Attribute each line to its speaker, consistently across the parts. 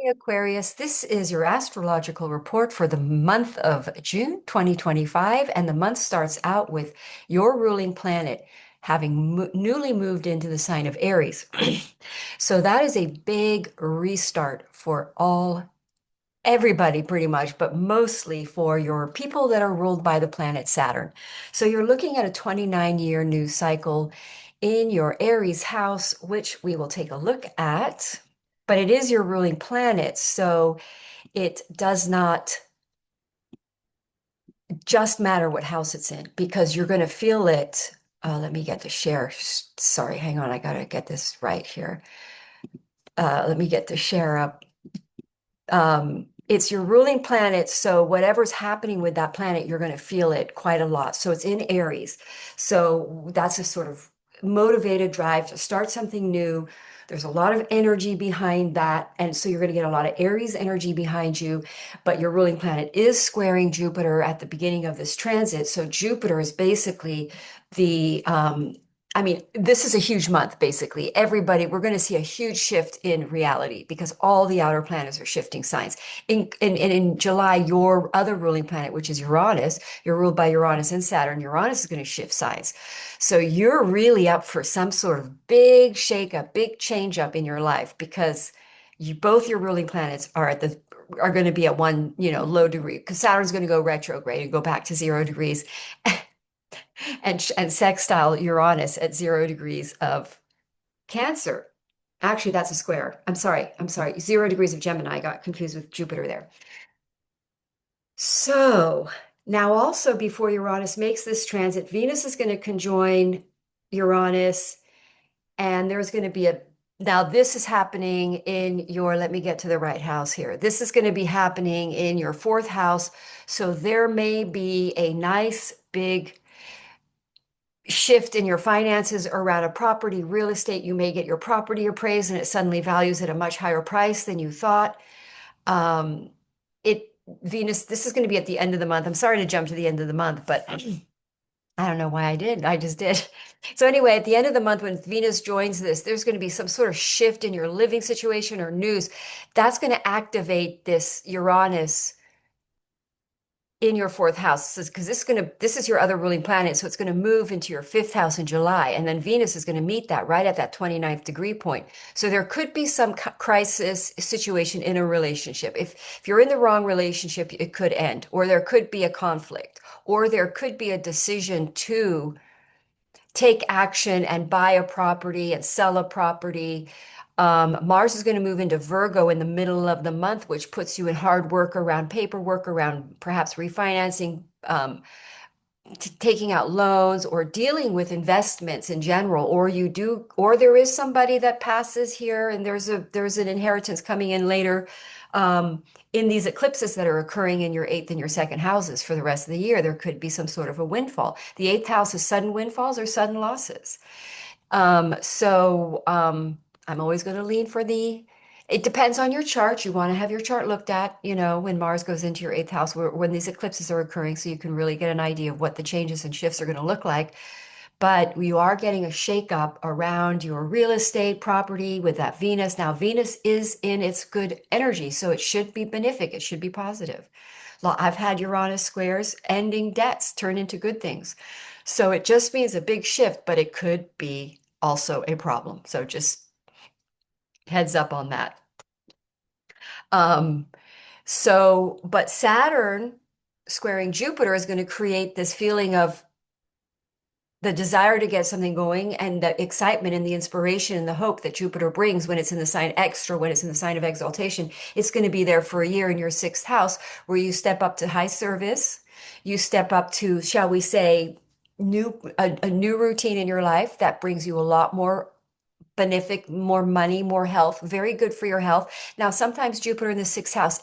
Speaker 1: Hey Aquarius, this is your astrological report for the month of June 2025, and the month starts out with your ruling planet having newly moved into the sign of Aries. So that is a big restart for everybody pretty much, but mostly for your people that are ruled by the planet Saturn. So you're looking at a 29-year new cycle in your Aries house, which we will take a look at. But it is your ruling planet, so it does not just matter what house it's in because you're going to feel it. Let me get the share. Sorry, hang on. I got to get this right here. Let me get the share up. It's your ruling planet, so whatever's happening with that planet, you're going to feel it quite a lot. So it's in Aries. So that's a sort of motivated drive to start something new. There's a lot of energy behind that. And so you're going to get a lot of Aries energy behind you. But your ruling planet is squaring Jupiter at the beginning of this transit. So Jupiter is basically this is a huge month, basically. We're going to see a huge shift in reality because all the outer planets are shifting signs. In July, your other ruling planet, which is Uranus, you're ruled by Uranus and Saturn. Uranus is going to shift signs. So you're really up for some sort of big shakeup, big change up in your life because both your ruling planets are going to be at one, low degree because Saturn's going to go retrograde and go back to 0 degrees. And sextile Uranus at 0 degrees of Cancer. Actually, that's a square. I'm sorry. 0 degrees of Gemini. I got confused with Jupiter there. So now also before Uranus makes this transit, Venus is going to conjoin Uranus, and there's going to be now this is happening in let me get to the right house here. This is going to be happening in your fourth house. So there may be a nice big shift in your finances around a property, real estate. You may get your property appraised and it suddenly values at a much higher price than you thought. Um, Venus, this is going to be at the end of the month. I'm sorry to jump to the end of the month, but I don't know why I did. I just did. So anyway, at the end of the month, when Venus joins this, there's going to be some sort of shift in your living situation or news. That's going to activate this Uranus in your fourth house because this is your other ruling planet, so it's going to move into your fifth house in July, and then Venus is going to meet that right at that 29th degree point. So there could be some crisis situation in a relationship. If you're in the wrong relationship, it could end, or there could be a conflict, or there could be a decision to take action and buy a property and sell a property. Mars is going to move into Virgo in the middle of the month, which puts you in hard work around paperwork, around perhaps refinancing, taking out loans, or dealing with investments in general. Or there is somebody that passes here, and there's an inheritance coming in later. In these eclipses that are occurring in your eighth and your second houses for the rest of the year, there could be some sort of a windfall. The eighth house is sudden windfalls or sudden losses. I'm always going to lean for it depends on your chart. You want to have your chart looked at, when Mars goes into your eighth house, when these eclipses are occurring, so you can really get an idea of what the changes and shifts are going to look like. But you are getting a shakeup around your real estate property with that Venus. Now, Venus is in its good energy, so it should be benefic. It should be positive. I've had Uranus squares ending debts turn into good things. So it just means a big shift, but it could be also a problem. So just heads up on that. Um, but Saturn squaring Jupiter is going to create this feeling of the desire to get something going and the excitement and the inspiration and the hope that Jupiter brings when it's in the sign extra, when it's in the sign of exaltation. It's going to be there for a year in your sixth house where you step up to high service. You step up to, shall we say, a new routine in your life that brings you a lot more benefic, more money, more health, very good for your health. Now, sometimes Jupiter in the sixth house,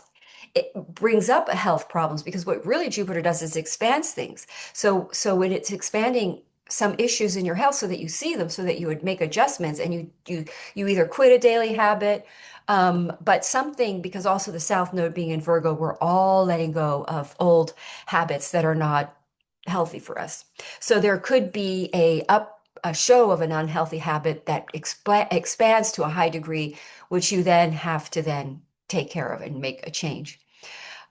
Speaker 1: it brings up health problems because what really Jupiter does is expands things. So when it's expanding some issues in your health so that you see them, so that you would make adjustments and you either quit a daily habit, but something, because also the South Node being in Virgo, we're all letting go of old habits that are not healthy for us. So there could be a show of an unhealthy habit that expands to a high degree, which you then have to then take care of and make a change.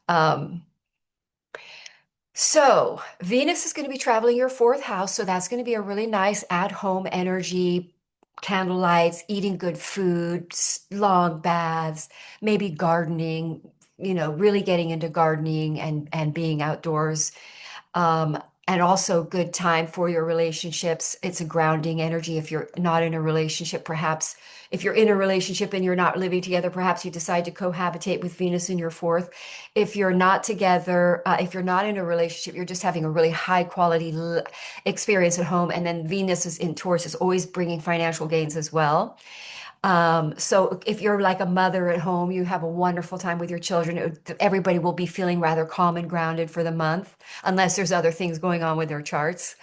Speaker 1: Um, so Venus is going to be traveling your fourth house. So that's going to be a really nice at-home energy, candlelights, eating good food, long baths, maybe gardening, really getting into gardening and being outdoors. Um, and also good time for your relationships. It's a grounding energy. If you're not in a relationship, perhaps if you're in a relationship and you're not living together, perhaps you decide to cohabitate with Venus in your fourth. If you're not together, if you're not in a relationship, you're just having a really high quality experience at home. And then Venus is in Taurus, is always bringing financial gains as well. So if you're like a mother at home, you have a wonderful time with your children. Everybody will be feeling rather calm and grounded for the month, unless there's other things going on with their charts.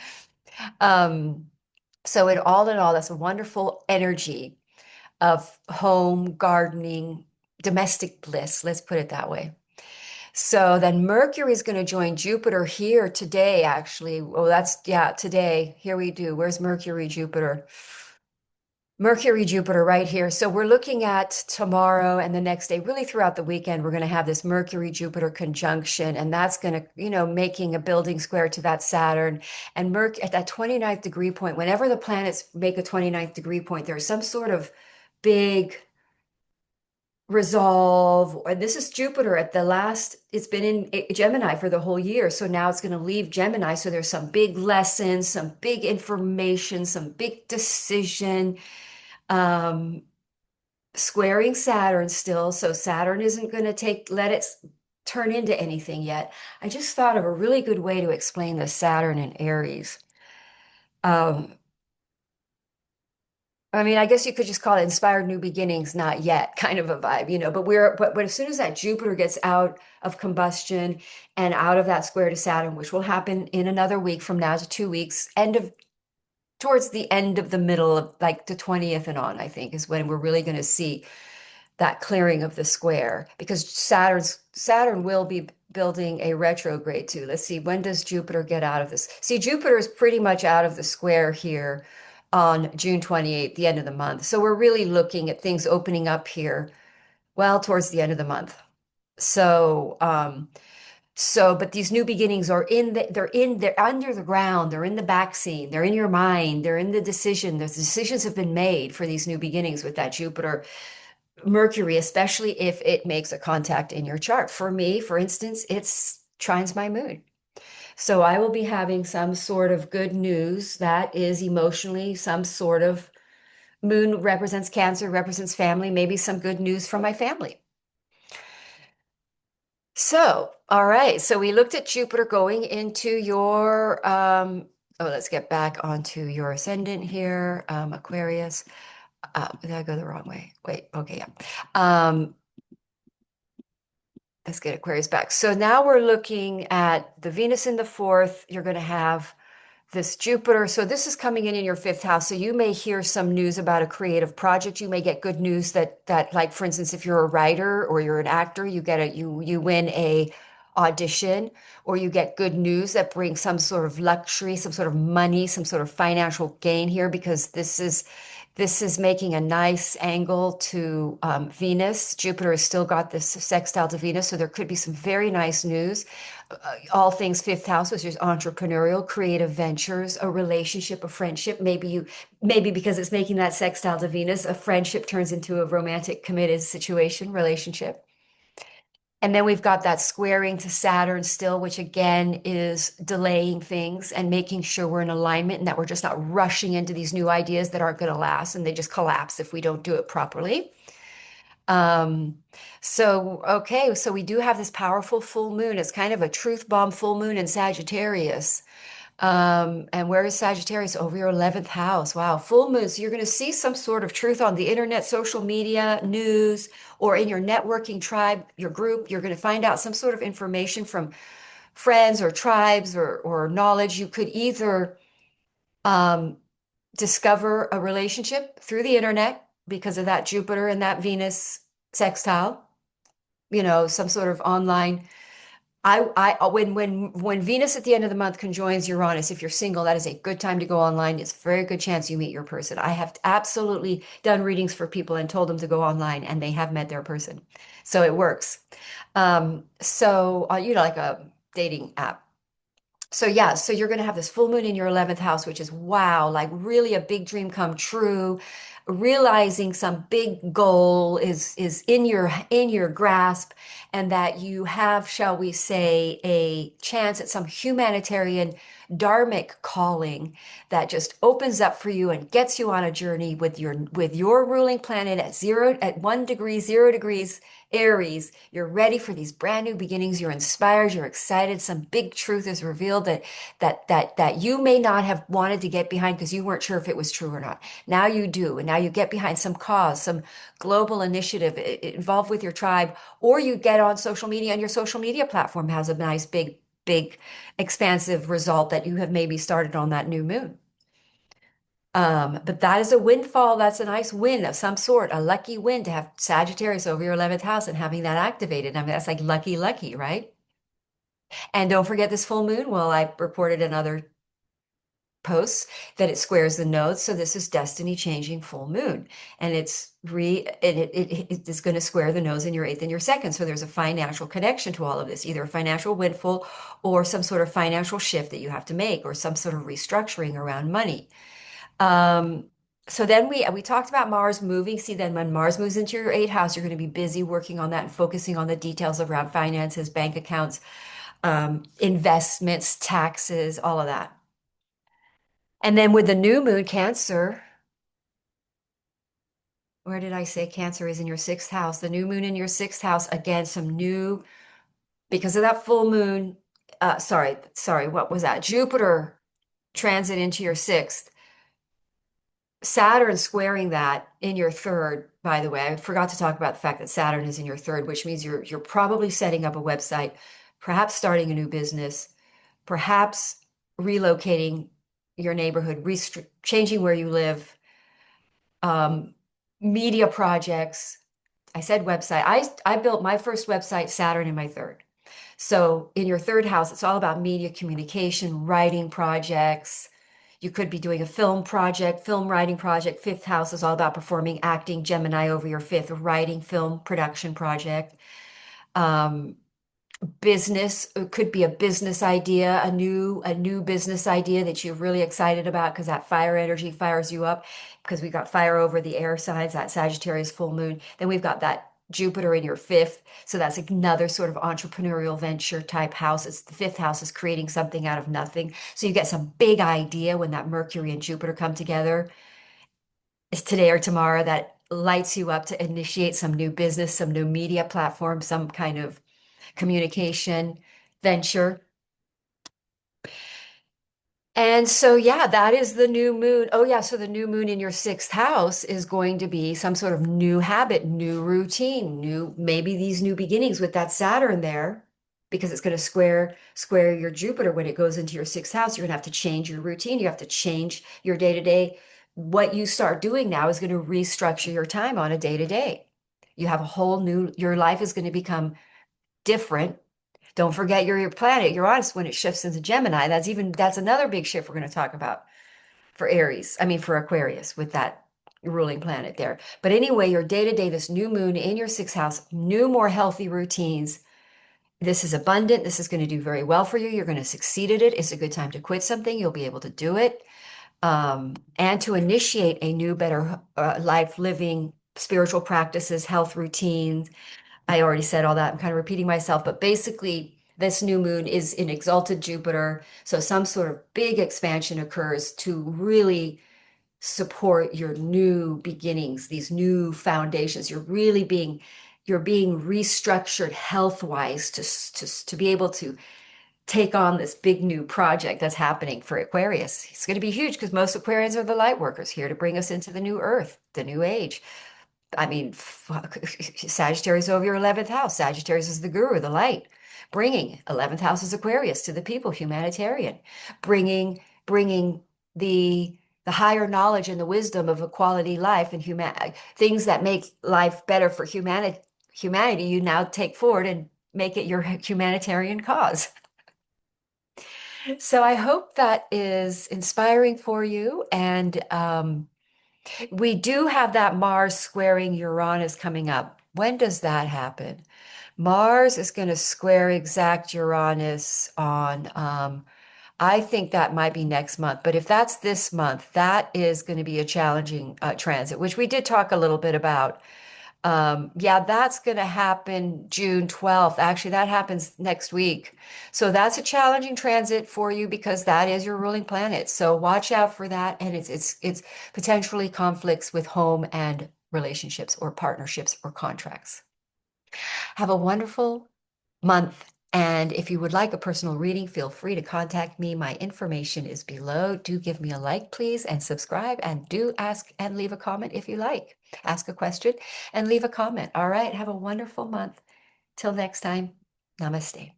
Speaker 1: Um, so in all, that's a wonderful energy of home, gardening, domestic bliss. Let's put it that way. So then Mercury is going to join Jupiter here today, actually. Oh, yeah, today. Here we do. Where's Mercury, Jupiter? Mercury, Jupiter right here. So we're looking at tomorrow and the next day, really throughout the weekend, we're going to have this Mercury Jupiter conjunction, and that's going to, making a building square to that Saturn. And Merc at that 29th degree point, whenever the planets make a 29th degree point, there's some sort of big resolve. And this is Jupiter at the last, it's been in Gemini for the whole year. So now it's going to leave Gemini. So there's some big lessons, some big information, some big decision. Um, Squaring Saturn still, so Saturn isn't going to let it turn into anything yet. I just thought of a really good way to explain the Saturn in Aries. Um, I mean, I guess you could just call it inspired new beginnings, not yet, kind of a vibe, but as soon as that Jupiter gets out of combustion and out of that square to Saturn, which will happen in another week from now to 2 weeks, towards the end of the middle of like the 20th and on, I think is when we're really going to see that clearing of the square, because Saturn will be building a retrograde too. Let's see, when does Jupiter get out of this? See, Jupiter is pretty much out of the square here on June 28th, the end of the month. So we're really looking at things opening up here, well, towards the end of the month. So, but these new beginnings are they're under the ground, they're in the back scene, they're in your mind, they're in the decision. The decisions have been made for these new beginnings with that Jupiter Mercury, especially if it makes a contact in your chart. For me, for instance, it's trines my moon. So I will be having some sort of good news that is emotionally some sort of moon represents Cancer, represents family, maybe some good news from my family. So, all right. So we looked at Jupiter going into your, let's get back onto your ascendant here, Aquarius. Did I go the wrong way? Wait, okay, yeah. Let's get Aquarius back. So now we're looking at the Venus in the fourth. You're going to have this Jupiter. So this is coming in your fifth house. So you may hear some news about a creative project. You may get good news that like, for instance, if you're a writer or you're an actor, you win a audition, or you get good news that brings some sort of luxury, some sort of money, some sort of financial gain here, because this is making a nice angle to Venus. Jupiter has still got this sextile to Venus, so there could be some very nice news. All things fifth house, which is entrepreneurial, creative ventures, a relationship, a friendship. Maybe because it's making that sextile to Venus, a friendship turns into a romantic, committed situation, relationship. And then we've got that squaring to Saturn still, which again is delaying things and making sure we're in alignment and that we're just not rushing into these new ideas that aren't going to last and they just collapse if we don't do it properly. Um, so we do have this powerful full moon. It's kind of a truth bomb full moon in Sagittarius. And where is Sagittarius? Over your 11th house. Wow, full moon. So you're going to see some sort of truth on the internet, social media, news, or in your networking tribe, your group. You're going to find out some sort of information from friends or tribes or knowledge. You could either um, discover a relationship through the internet because of that Jupiter and that Venus sextile, some sort of online when Venus at the end of the month conjoins Uranus, if you're single, that is a good time to go online. It's a very good chance you meet your person. I have absolutely done readings for people and told them to go online, and they have met their person. So it works. Like a dating app. So yeah, so you're going to have this full moon in your 11th house, which is wow, like really a big dream come true. Realizing some big goal is in your grasp, and that you have, shall we say, a chance at some humanitarian dharmic calling that just opens up for you and gets you on a journey with your ruling planet at 1 degree, 0 degrees Aries. You're ready for these brand new beginnings. You're inspired. You're excited. Some big truth is revealed that you may not have wanted to get behind because you weren't sure if it was true or not. Now you do, and now you get behind some cause, some global initiative involved with your tribe, or you get on social media, and your social media platform has a nice big expansive result that you have maybe started on that new moon. But that is a windfall. That's a nice win of some sort, a lucky win to have Sagittarius over your 11th house and having that activated. I mean, that's like lucky, right? And don't forget this full moon. Well, I reported in other posts that it squares the nodes. So this is destiny changing full moon. And it is going to square the nodes in your eighth and your second. So there's a financial connection to all of this, either a financial windfall or some sort of financial shift that you have to make, or some sort of restructuring around money. Um, so then we talked about Mars moving. See, then when Mars moves into your eighth house, you're going to be busy working on that and focusing on the details around finances, bank accounts, investments, taxes, all of that. And then with the new moon, Cancer, where did I say Cancer is in your sixth house? The new moon in your sixth house, again, some new, because of that full moon, sorry, what was that? Jupiter transit into your sixth. Saturn squaring that in your third, by the way. I forgot to talk about the fact that Saturn is in your third, which means you're probably setting up a website, perhaps starting a new business, perhaps relocating your neighborhood, changing where you live, um, media projects. I said website. I built my first website, Saturn, in my third. So in your third house, it's all about media communication, writing projects. You could be doing a film project, film writing project. Fifth house is all about performing, acting. Gemini over your fifth, writing, film production project. Um, Business, it could be a business idea, a new business idea that you're really excited about because that fire energy fires you up, because we've got fire over the air signs, that Sagittarius full moon. Then we've got that Jupiter in your fifth. So that's another sort of entrepreneurial venture type house. It's the fifth house is creating something out of nothing. So you get some big idea when that Mercury and Jupiter come together. It's today or tomorrow that lights you up to initiate some new business, some new media platform, some kind of communication venture. And so, yeah, that is the new moon. Oh, yeah. So the new moon in your sixth house is going to be some sort of new habit, new routine, maybe these new beginnings with that Saturn there, because it's going to square your Jupiter when it goes into your sixth house. You're going to have to change your routine. You have to change your day to day. What you start doing now is going to restructure your time on a day to day. You have a whole new, your life is going to become different. Don't forget your planet, Uranus, when it shifts into Gemini. That's another big shift we're going to talk about for Aries. I mean, for Aquarius with that ruling planet there. But anyway, your day to day, this new moon in your sixth house, new, more healthy routines. This is abundant. This is going to do very well for you. You're going to succeed at it. It's a good time to quit something. You'll be able to do it. And to initiate a new, better life living, spiritual practices, health routines. I already said all that. I'm kind of repeating myself, but basically, this new moon is in exalted Jupiter. So some sort of big expansion occurs to really support your new beginnings, these new foundations. You're being restructured health-wise to be able to take on this big new project that's happening for Aquarius. It's going to be huge because most Aquarians are the light workers here to bring us into the new earth, the new age. I mean, Sagittarius over your 11th house. Sagittarius is the guru, the light, bringing 11th house is Aquarius to the people, humanitarian, bringing the higher knowledge and the wisdom of a quality life and things that make life better for humanity. You now take forward and make it your humanitarian cause. So I hope that is inspiring for you. And we do have that Mars squaring Uranus coming up. When does that happen? Mars is going to square exact Uranus on, I think that might be next month. But if that's this month, that is going to be a challenging transit, which we did talk a little bit about. Yeah, that's going to happen June 12th. Actually, that happens next week. So that's a challenging transit for you because that is your ruling planet. So watch out for that. And it's potentially conflicts with home and relationships or partnerships or contracts. Have a wonderful month. And if you would like a personal reading, feel free to contact me. My information is below. Do give me a like, please, and subscribe. And do ask and leave a comment if you like. Ask a question and leave a comment. All right. Have a wonderful month. Till next time, namaste.